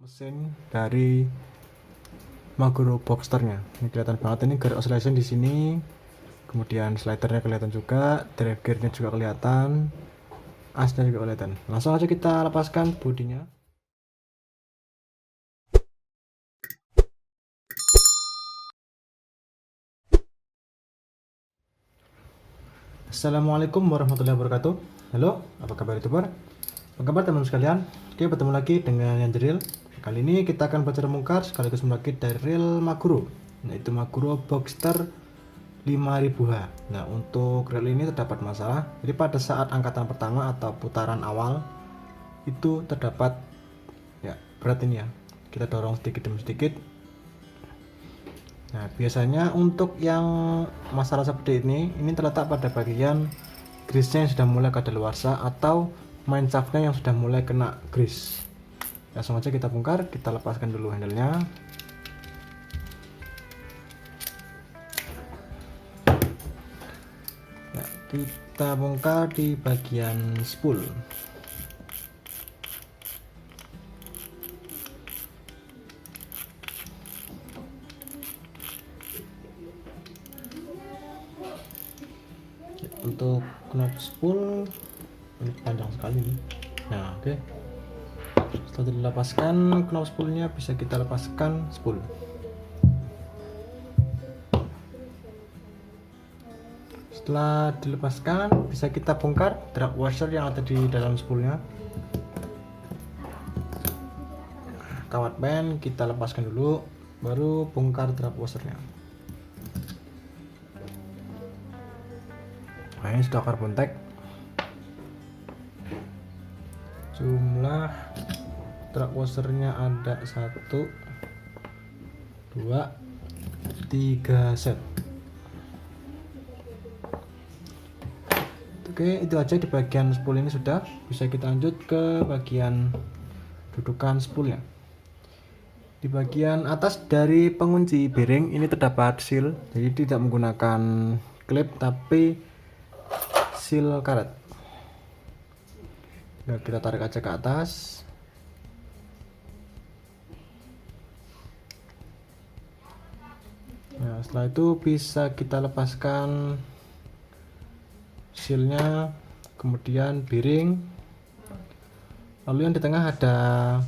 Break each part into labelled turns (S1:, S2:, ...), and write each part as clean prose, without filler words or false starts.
S1: mesin dari Maguro Boxsternya. Ini kelihatan banget, ini gear oscillation di sini, kemudian slidernya kelihatan juga, drive gearnya juga kelihatan, asnya juga kelihatan. Langsung aja kita lepaskan bodinya. Assalamualaikum warahmatullahi wabarakatuh. Halo, apa kabar youtuber? Apa kabar teman sekalian? Oke, bertemu lagi dengan yang Jeril. Kali ini kita akan belajar membongkar sekaligus merakit dari reel Maguro, yaitu Maguro Boxster 5000H. Nah, untuk reel ini terdapat masalah. Jadi pada saat angkatan pertama atau putaran awal itu terdapat ya berat ini ya. Kita dorong sedikit demi sedikit. Nah, biasanya untuk yang masalah seperti ini terletak pada bagian grease yang sudah mulai kadaluarsa atau main shaftnya yang sudah mulai kena grease. Langsung aja kita bongkar, kita lepaskan dulu handle-nya. Nah, kita bongkar di bagian spool. Untuk knop spool ini panjang sekali nih. Nah, oke. Setelah dilepaskan knop spoolnya, bisa kita lepaskan spool. Setelah dilepaskan, bisa kita bongkar drag washer yang ada di dalam spoolnya. Kawat band kita lepaskan dulu, baru bongkar drag washernya. Nah, ini sudah carbon tag. Jumlah drag washernya ada 1, 2, 3 set. Oke, itu aja di bagian spool ini sudah. Bisa kita lanjut ke bagian dudukan spoolnya. Di bagian atas dari pengunci bearing ini terdapat seal, jadi tidak menggunakan klip tapi seal karet. Nah, kita tarik aja ke atas. Nah, setelah itu bisa kita lepaskan sealnya, kemudian bearing, lalu yang di tengah ada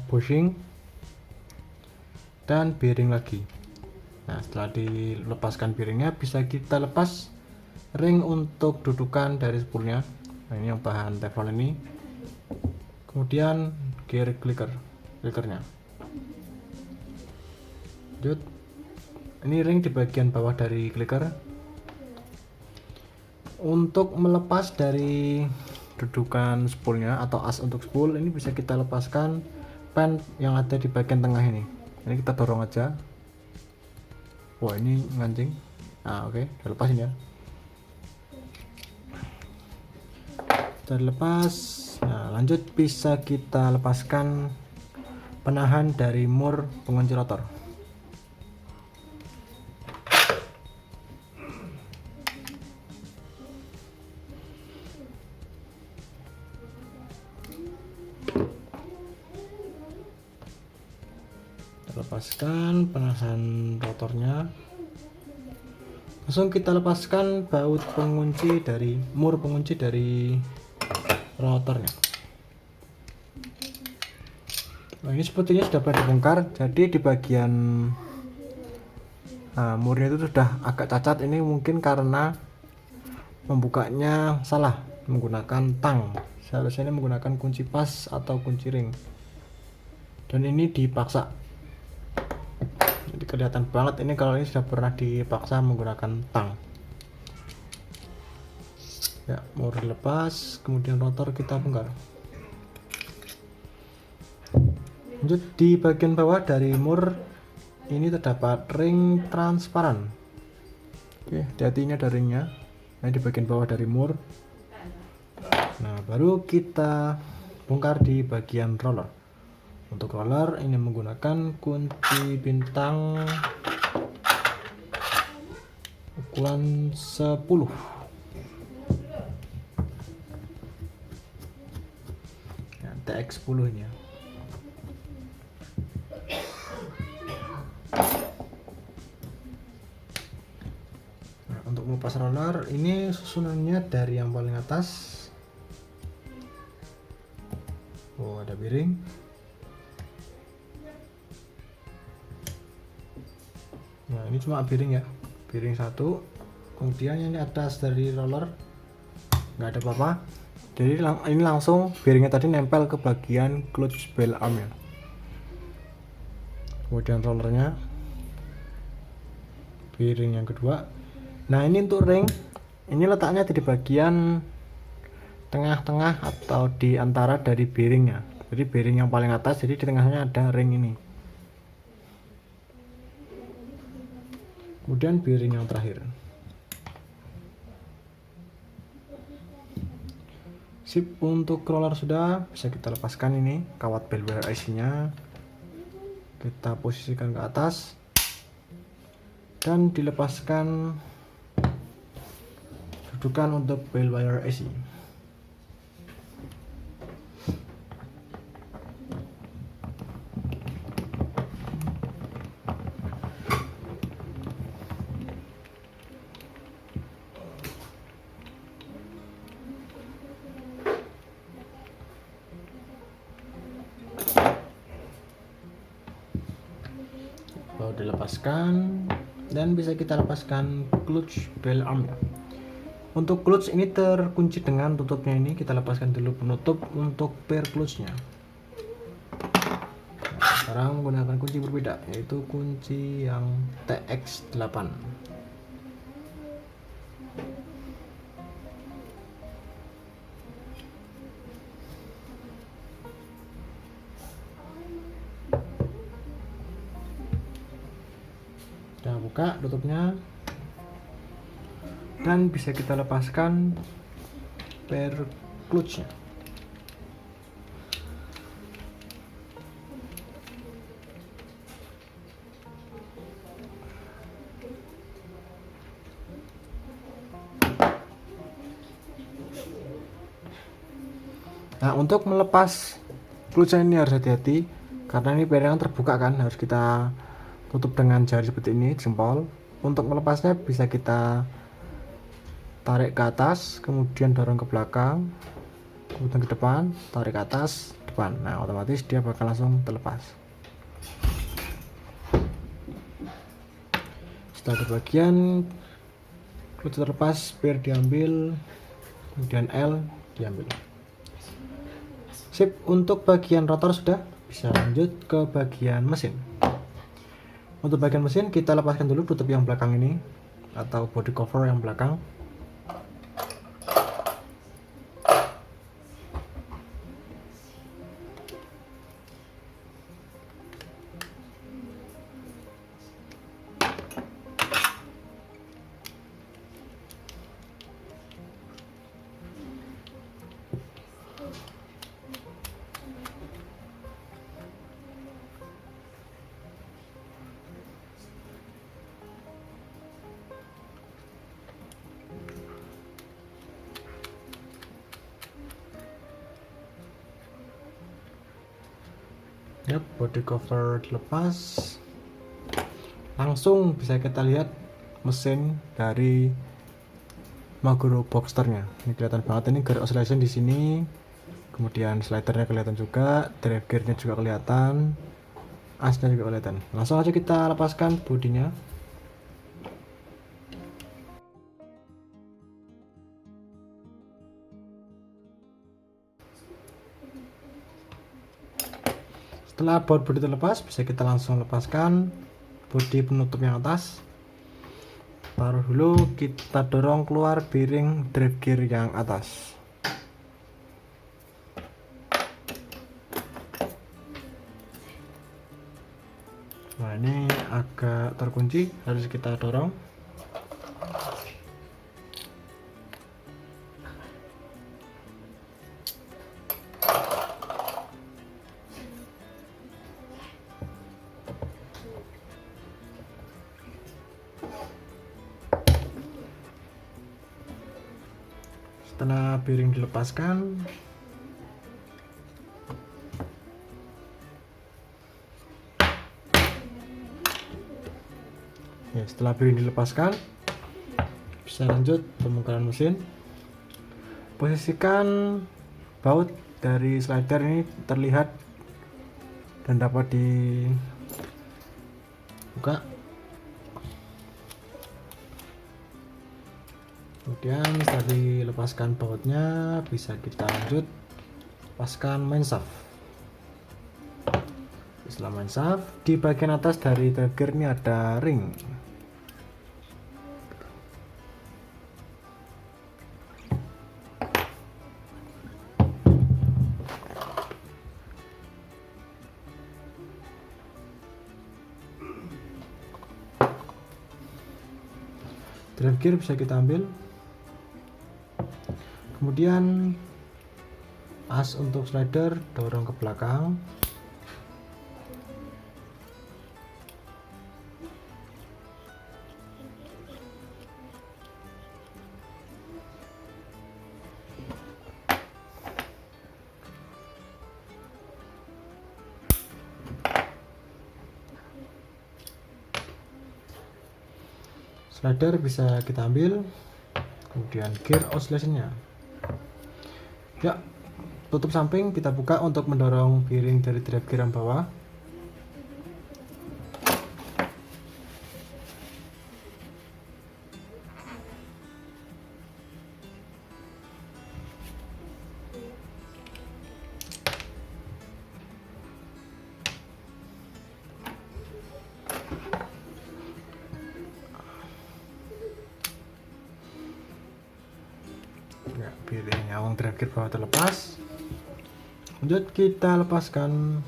S1: bushing dan bearing lagi. Nah, setelah dilepaskan bearingnya, bisa kita lepas ring untuk dudukan dari spoolnya. Nah, ini yang bahan teflon ini, kemudian gear clickernya. Lanjut, ini ring di bagian bawah dari clicker. Untuk melepas dari dudukan spoolnya atau as untuk spool ini, bisa kita lepaskan pen yang ada di bagian tengah ini. Ini kita dorong aja. Wah, ini ngancing. Nah, oke, udah lepasin ya. Sudah lepas. Nah, lanjut bisa kita lepaskan penahan dari mur pengunci rotor. Lepaskan penahan rotornya. Langsung kita lepaskan baut pengunci dari mur pengunci dari rotornya. Nah, ini sepertinya sudah pada dibongkar. Jadi di bagian murnya itu sudah agak cacat. Ini mungkin karena membukanya salah menggunakan tang. Seharusnya ini menggunakan kunci pas atau kunci ring. Dan ini dipaksa. Jadi kelihatan banget ini kalau ini sudah pernah dipaksa menggunakan tang. Ya, mur lepas, kemudian rotor kita bongkar. Lanjut, di bagian bawah dari mur ini terdapat ring transparan. Oke, hati-hatinya ada ringnya. Nah, di bagian bawah dari mur. Nah, baru kita bongkar di bagian roller. Untuk roller ini menggunakan kunci bintang ukuran 10. TX10 ini ya. lepas roller, ini susunannya dari yang paling atas. Oh, ada bearing. Nah, ini cuma bearing ya, bearing satu. Kemudian ini atas dari roller nggak ada apa-apa. Jadi ini langsung bearingnya tadi nempel ke bagian clutch bell arm ya. Kemudian rollernya, bearing yang kedua. Nah, ini untuk ring, ini letaknya di bagian tengah-tengah atau di antara dari bearingnya. Jadi bearing yang paling atas, jadi di tengahnya ada ring ini. Kemudian bearing yang terakhir. Sip, untuk roller sudah bisa kita lepaskan. Ini kawat bell wire IC-nya kita posisikan ke atas dan dilepaskan dudukan untuk bell wire IC. Baru dilepaskan dan bisa kita lepaskan clutch bell arm. Untuk clutch ini terkunci dengan tutupnya, ini kita lepaskan dulu penutup untuk pair clutchnya. Nah, sekarang menggunakan kunci berbeda, yaitu kunci yang TX8. Kita buka tutupnya dan bisa kita lepaskan pair clutchnya. Nah, untuk melepas clutchnya ini harus hati-hati karena ini bearing terbuka kan, harus kita tutup dengan jari seperti ini, jempol. Untuk melepasnya bisa kita tarik ke atas, kemudian dorong ke belakang, kemudian ke depan, tarik ke atas, depan. Nah, otomatis dia bakal langsung terlepas. Setelah di bagian clutch terlepas, pair diambil, kemudian L diambil. Sip, untuk bagian rotor sudah, bisa lanjut ke bagian mesin. Untuk bagian mesin kita lepaskan dulu tutup yang belakang ini atau body cover yang belakang. Yap, body cover dilepas, langsung bisa kita lihat mesin dari Maguro Boxsternya. Ini kelihatan banget, ini gear oscillation di sini, kemudian slidernya kelihatan juga, drive gearnya juga kelihatan, asnya juga kelihatan. Langsung aja kita lepaskan bodinya. Setelah baut bodi terlepas, bisa kita langsung lepaskan bodi penutup yang atas. Taruh dulu, kita dorong keluar bearing drive gear yang atas. Nah, ini agak terkunci, harus kita dorong. Setelah bearing dilepaskan, setelah bearing dilepaskan, Saya lanjut pembongkaran mesin. Posisikan baut dari slider ini terlihat dan dapat dibuka. Kemudian setelah dilepaskan bautnya, bisa kita lanjut lepaskan main shaft. Setelah main shaft, di bagian atas dari trigger ini ada ring. Drive gear bisa kita ambil. Kemudian as untuk slider dorong ke belakang. Slider bisa kita ambil. Kemudian gear oscillation-nya. Ya, tutup samping kita buka untuk mendorong bearing dari drive gear yang bawah. Ya, bearing nyawang drive gear bawah terlepas. Lanjut kita lepaskan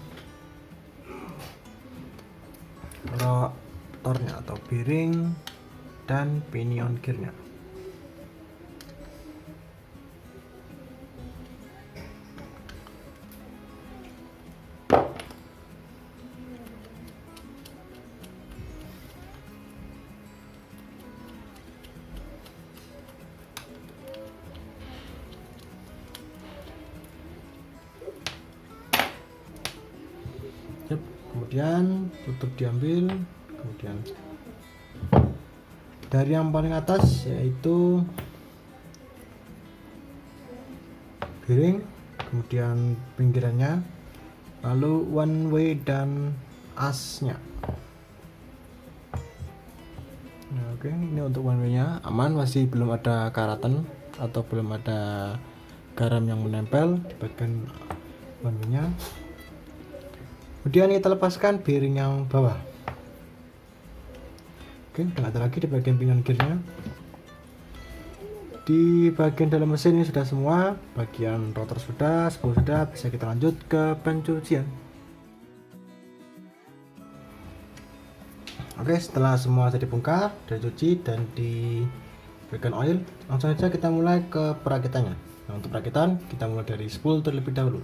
S1: rotornya atau bearing dan pinion gearnya. Yep. Kemudian tutup diambil, kemudian dari yang paling atas yaitu bearing, kemudian pinggirannya, lalu one way dan asnya. Nah, oke, ini untuk one way nya aman, masih belum ada karatan atau belum ada garam yang menempel di bagian one way nya. Kemudian kita lepaskan bearing yang bawah. Oke, tidak ada lagi di bagian pinion gearnya. Di bagian dalam mesin ini sudah semua, bagian rotor sudah, spool sudah, bisa kita lanjut ke pencucian. Oke, setelah semua sudah dibongkar, dicuci dan diberikan oil, langsung saja kita mulai ke perakitannya. Nah, untuk perakitan kita mulai dari spool terlebih dahulu.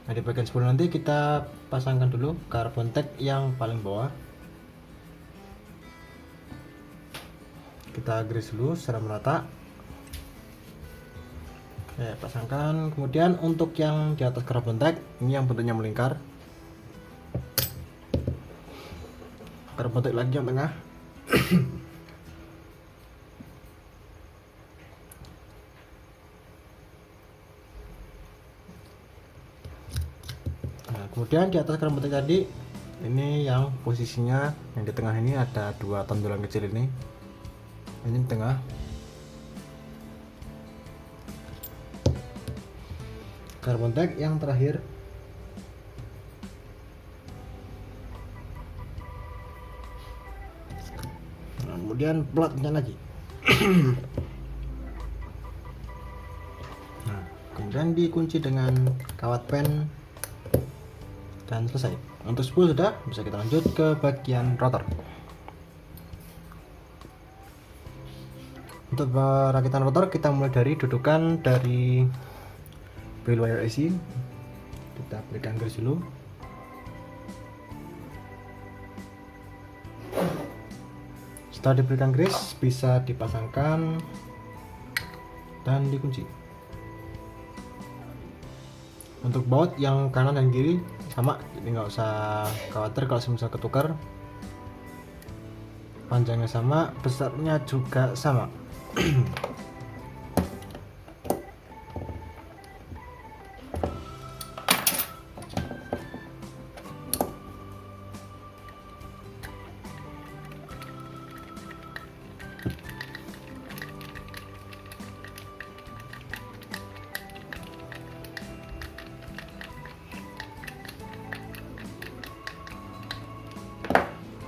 S1: Nah, di bagian spool nanti kita pasangkan dulu carbon tack yang paling bawah. Kita grease dulu secara merata. Oke, pasangkan. Kemudian untuk yang di atas carbon tack ini yang bentuknya melingkar. Carbon tack lagi yang tengah. Kemudian di atas carbon tack tadi, ini yang posisinya yang di tengah ini ada dua tonjolan kecil ini di tengah. Carbon tack yang terakhir. Nah, kemudian platnya lagi. Nah, kemudian dikunci dengan kawat pen dan selesai. Untuk spool sudah, bisa kita lanjut ke bagian rotor. Untuk perakitan rotor kita mulai dari dudukan dari bell wire AC. Kita berikan grease dulu. Setelah diberikan grease, bisa dipasangkan dan dikunci. Untuk baut yang kanan dan kiri sama, jadi nggak usah khawatir kalau semisal ketukar. Panjangnya sama, besarnya juga sama.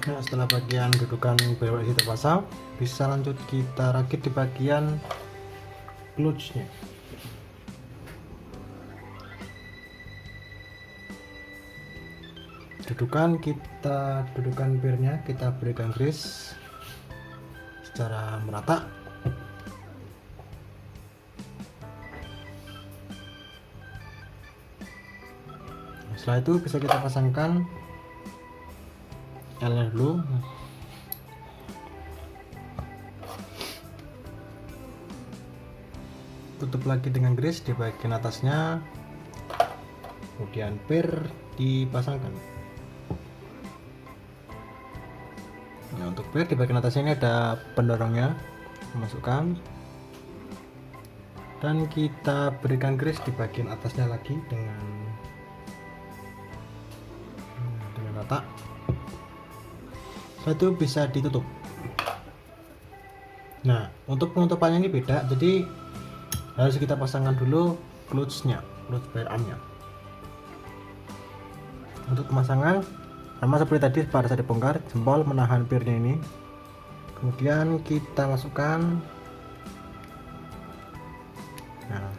S1: Nah, setelah bagian dudukan belok isi terpasang, bisa lanjut kita rakit di bagian clutch-nya. Dudukan pirnya kita berikan grease secara merata. Setelah itu bisa kita pasangkan L-nya dulu. Tutup lagi dengan grease di bagian atasnya, kemudian pir dipasangkan. Nah, untuk pir di bagian atasnya ini ada pendorongnya, masukkan, dan kita berikan grease di bagian atasnya lagi dengan rata. Setelah itu bisa ditutup. Nah, untuk penutupannya ini beda, jadi harus kita pasangkan dulu clutch barrel armnya. Untuk pemasangan sama seperti tadi pada saat dibongkar, jempol menahan pirnya ini, kemudian kita masukkan, nah,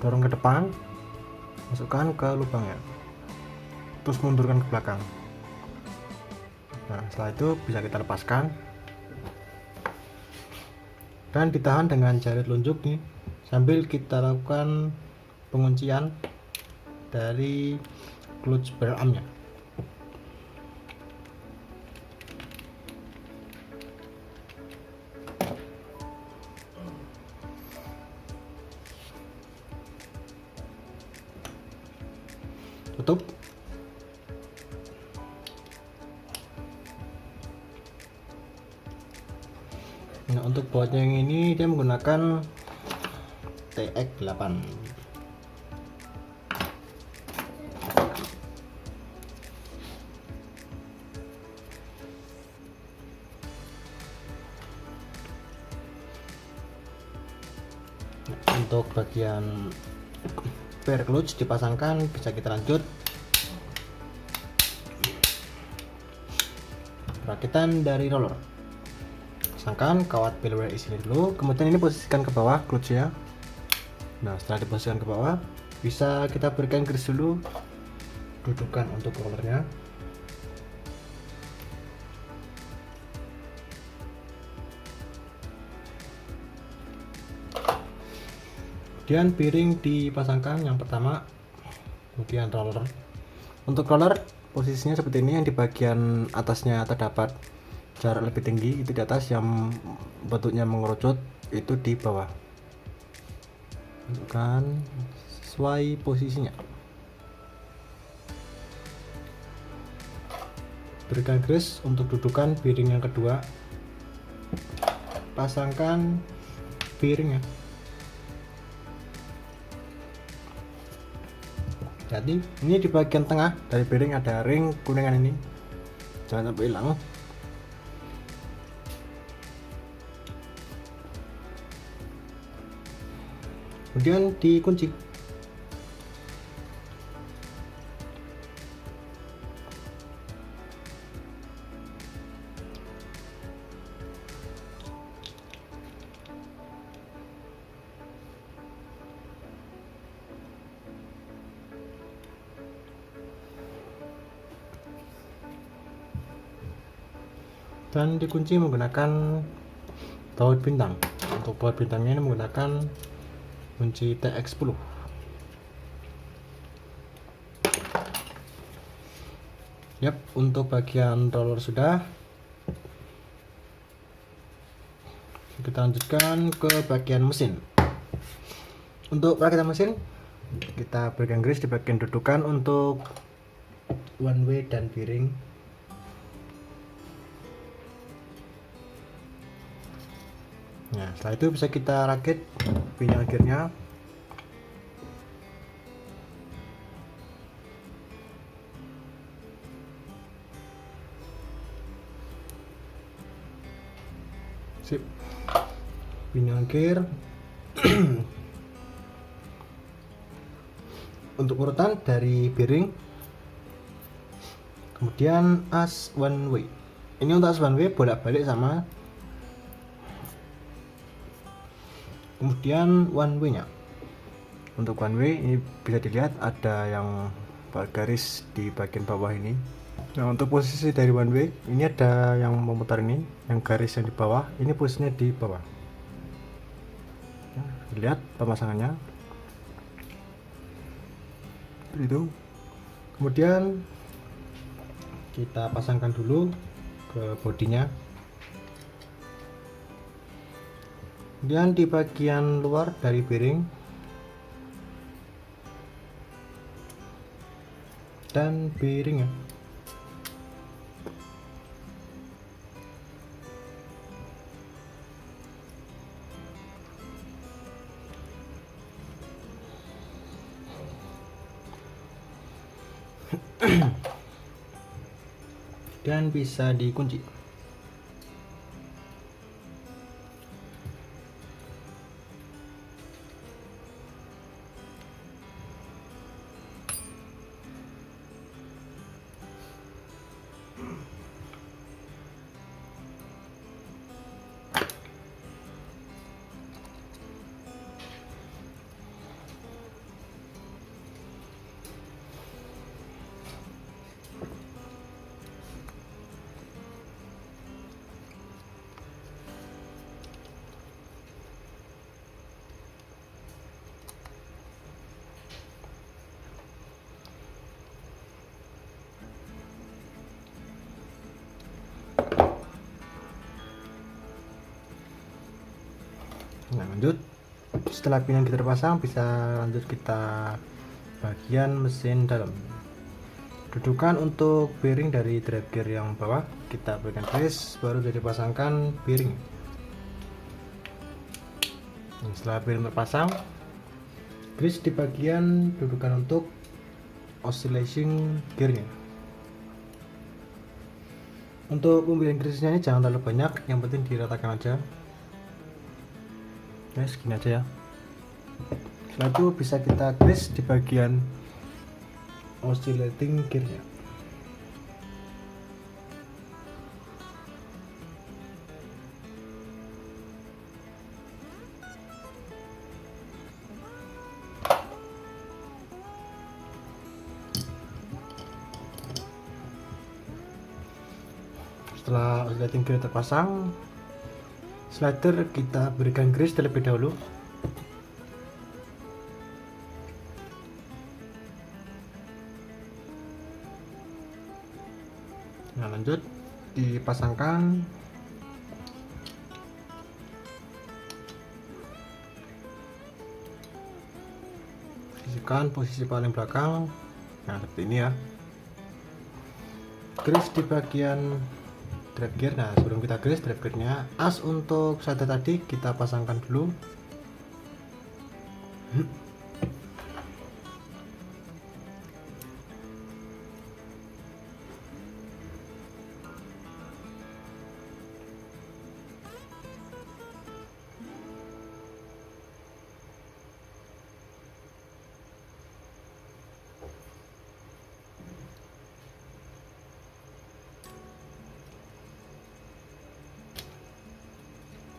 S1: dorong ke depan, masukkan ke lubangnya, terus mundurkan ke belakang. Nah, setelah itu bisa kita lepaskan dan ditahan dengan jari telunjuk nih, sambil kita lakukan penguncian dari clutch barrel armnya. Tutup. Nah, untuk bautnya yang ini dia menggunakan TX8. Untuk bagian per clutch dipasangkan, bisa kita lanjut rakitan dari roller. Pasangkan kawat belware isi dulu, kemudian ini posisikan ke bawah clutch ya. Nah, setelah diposisikan ke bawah, bisa kita berikan grease dulu dudukan untuk rollernya. Kemudian piring dipasangkan yang pertama, kemudian roller. Untuk roller posisinya seperti ini, yang di bagian atasnya terdapat jarak lebih tinggi itu di atas, yang bentuknya mengerucut itu di bawah. Masukkan sesuai posisinya. Berikan grease untuk dudukan piring yang kedua. Pasangkan piringnya. Jadi ini di bagian tengah dari piring ada ring kuningan ini, jangan sampai hilang. Kemudian dikunci. Dan dikunci menggunakan baut bintang. Untuk baut bintangnya ini menggunakan kunci TX10. Yap, untuk bagian roller sudah. Kita lanjutkan ke bagian mesin. Untuk perakitan mesin, kita berikan grease di bagian dudukan untuk one way dan piring. Nah, setelah itu bisa kita rakit pinion gearnya. Sip. Pinion gear. Untuk urutan dari bearing, kemudian as one way. Ini untuk as one way bolak-balik sama. Kemudian one way nya, untuk one way ini bisa dilihat ada yang garis di bagian bawah ini. Nah, untuk posisi dari one way ini ada yang memutar ini, yang garis yang di bawah ini posisinya di bawah. Nah, lihat pemasangannya itu. Kemudian kita pasangkan dulu ke bodinya. Kemudian di bagian luar dari bearing dan bearingnya. Dan bisa dikunci. Nah, lanjut setelah pinion kita terpasang, bisa lanjut kita bagian mesin dalam. Dudukan untuk bearing dari drive gear yang bawah kita berikan grease, baru jadi pasangkan bearing. Nah, setelah bearing terpasang, grease di bagian dudukan untuk oscillation gearnya. Untuk pembelian grease-nya ini jangan terlalu banyak, yang penting diratakan aja. Oke, segini aja ya. Setelah itu bisa kita grease di bagian oscillating gearnya. Setelah oscillating gear terpasang, slider kita berikan grease terlebih dahulu. Nah, lanjut dipasangkan posisi paling belakang. Nah, seperti ini ya. Grease di bagian drive gear. Nah, sebelum kita grease drive gearnya, as untuk slider tadi kita pasangkan dulu.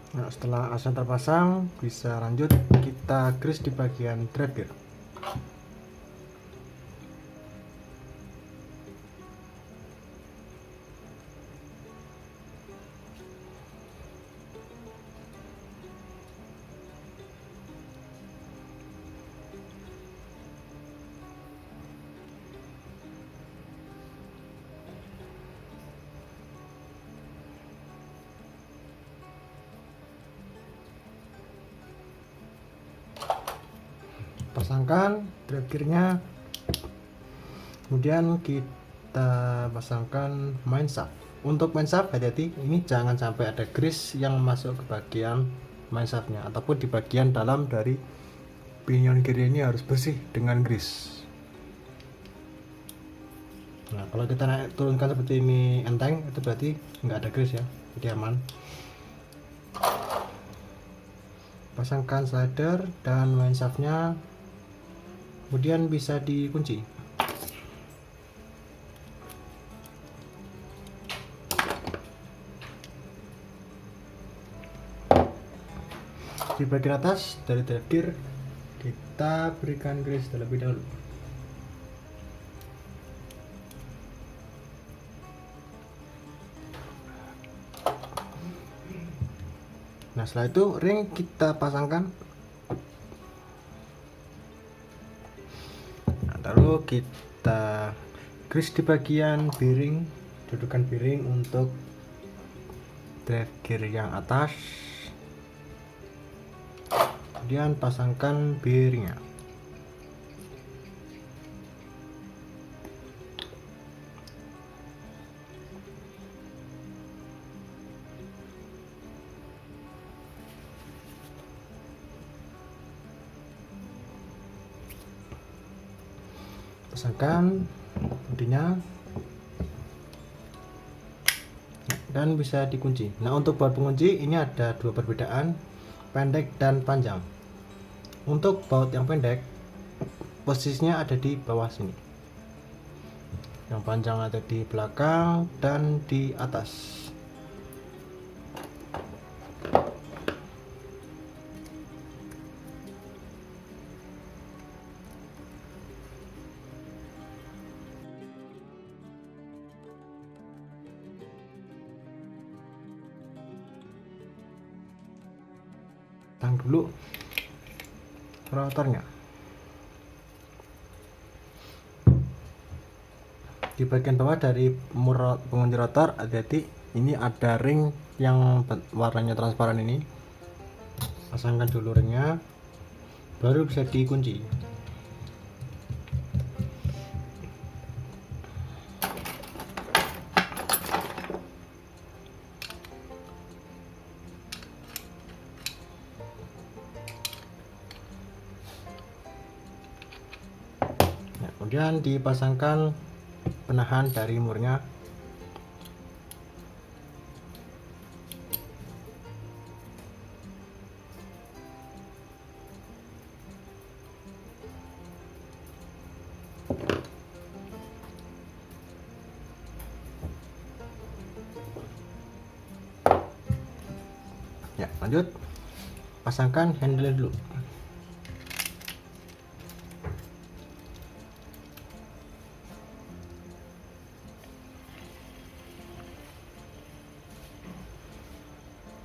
S1: Nah, setelah asnya terpasang, bisa lanjut kita grease di bagian drive gear. Pasangkan drive gearnya, kemudian kita pasangkan main shaft. Untuk main shaft hati-hati, ini jangan sampai ada grease yang masuk ke bagian main shaftnya, ataupun di bagian dalam dari pinion kiri ini harus bersih dengan grease. Nah, kalau kita naik turunkan seperti ini enteng, itu berarti nggak ada grease ya, jadi aman. Pasangkan slider dan main shaftnya, kemudian bisa dikunci. Di bagian atas dari drive gear kita berikan grease terlebih dahulu. Nah, setelah itu ring kita pasangkan. Nah, lalu kita grease di bagian bearing, dudukan bearing untuk drive gear yang atas. Kemudian pasangkan bearingnya. Pasangkan bodinya dan bisa dikunci. Nah, untuk baut pengunci ini ada dua perbedaan, pendek dan panjang. Untuk baut yang pendek posisinya ada di bawah sini, yang panjang ada di belakang dan di atas. Pasang dulu rotornya. Di bagian bawah dari pengunci rotor, hati-hati, ini ada ring yang warnanya transparan ini. Pasangkan dulu ringnya, baru bisa dikunci. Nah, kemudian dipasangkan penahan dari murnya. Ya, lanjut pasangkan handle dulu.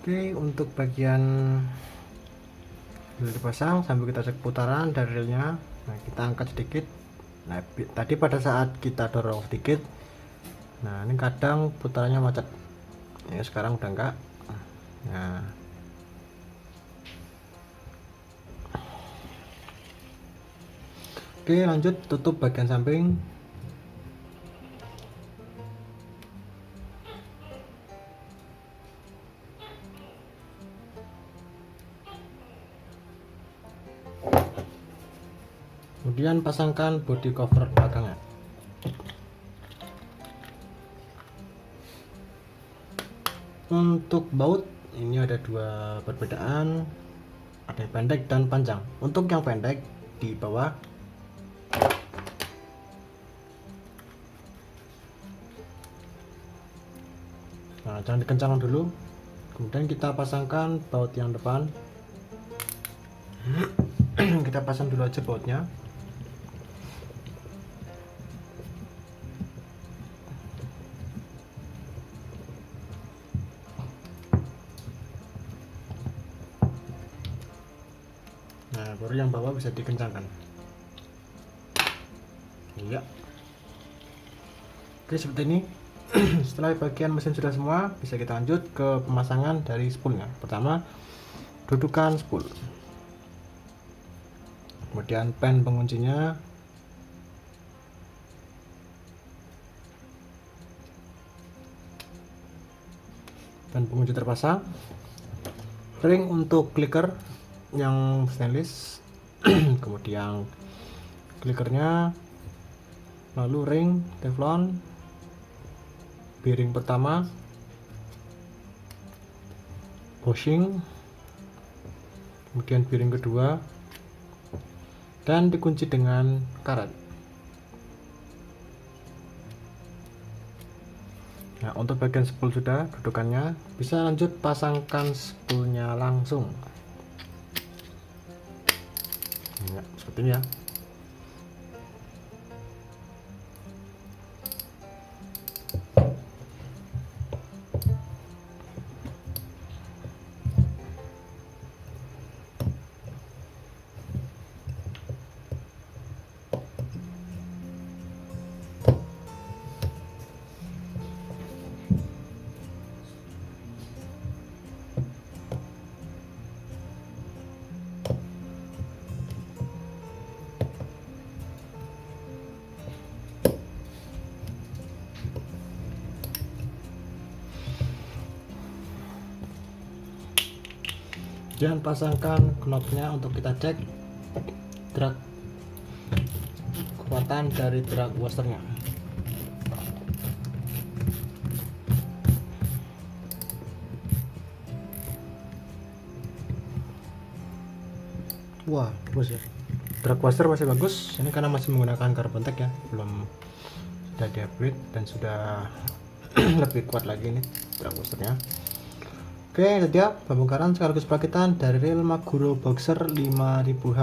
S1: Oke, untuk bagian dulu dipasang sambil kita cek putaran dari reelnya. Nah, kita angkat sedikit. Nah, tadi pada saat kita dorong sedikit, nah ini kadang putarannya macet ya, sekarang udah enggak. Nah, oke, lanjut tutup bagian samping. Kemudian pasangkan body cover belakangnya. Untuk baut ini ada dua perbedaan, ada yang pendek dan panjang. Untuk yang pendek di bawah, nah jangan dikencangkan dulu. Kemudian kita pasangkan baut yang depan. Kita pasang dulu aja bautnya. Nah, baru yang bawah bisa dikencangkan. Iya. Oke, seperti ini. Setelah bagian mesin sudah semua, bisa kita lanjut ke pemasangan dari spoolnya. Pertama, dudukan spool, kemudian pen penguncinya, pen pengunci terpasang. ring untuk clicker yang stainless, kemudian clickernya, lalu ring teflon, bearing pertama, bushing, kemudian bearing kedua, dan dikunci dengan karet. Nah, untuk bagian spool sudah dudukannya, bisa lanjut pasangkan spoolnya langsung. Ya, seperti ini ya. Dan pasangkan knopnya untuk kita cek drag kekuatan dari drag washernya. Wah, bagus ya, drag washer masih bagus. Ini karena masih menggunakan carbon tech ya, belum sudah di upgrade dan sudah lebih kuat lagi ini drag washernya. Oke, itu dia pembongkaran sekaligus perakitan dari reel Maguro Boxer 5000H.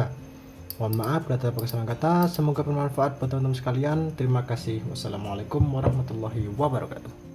S1: Mohon maaf bila ada kesalahan kata, semoga bermanfaat buat teman-teman sekalian. Terima kasih. Wassalamualaikum warahmatullahi wabarakatuh.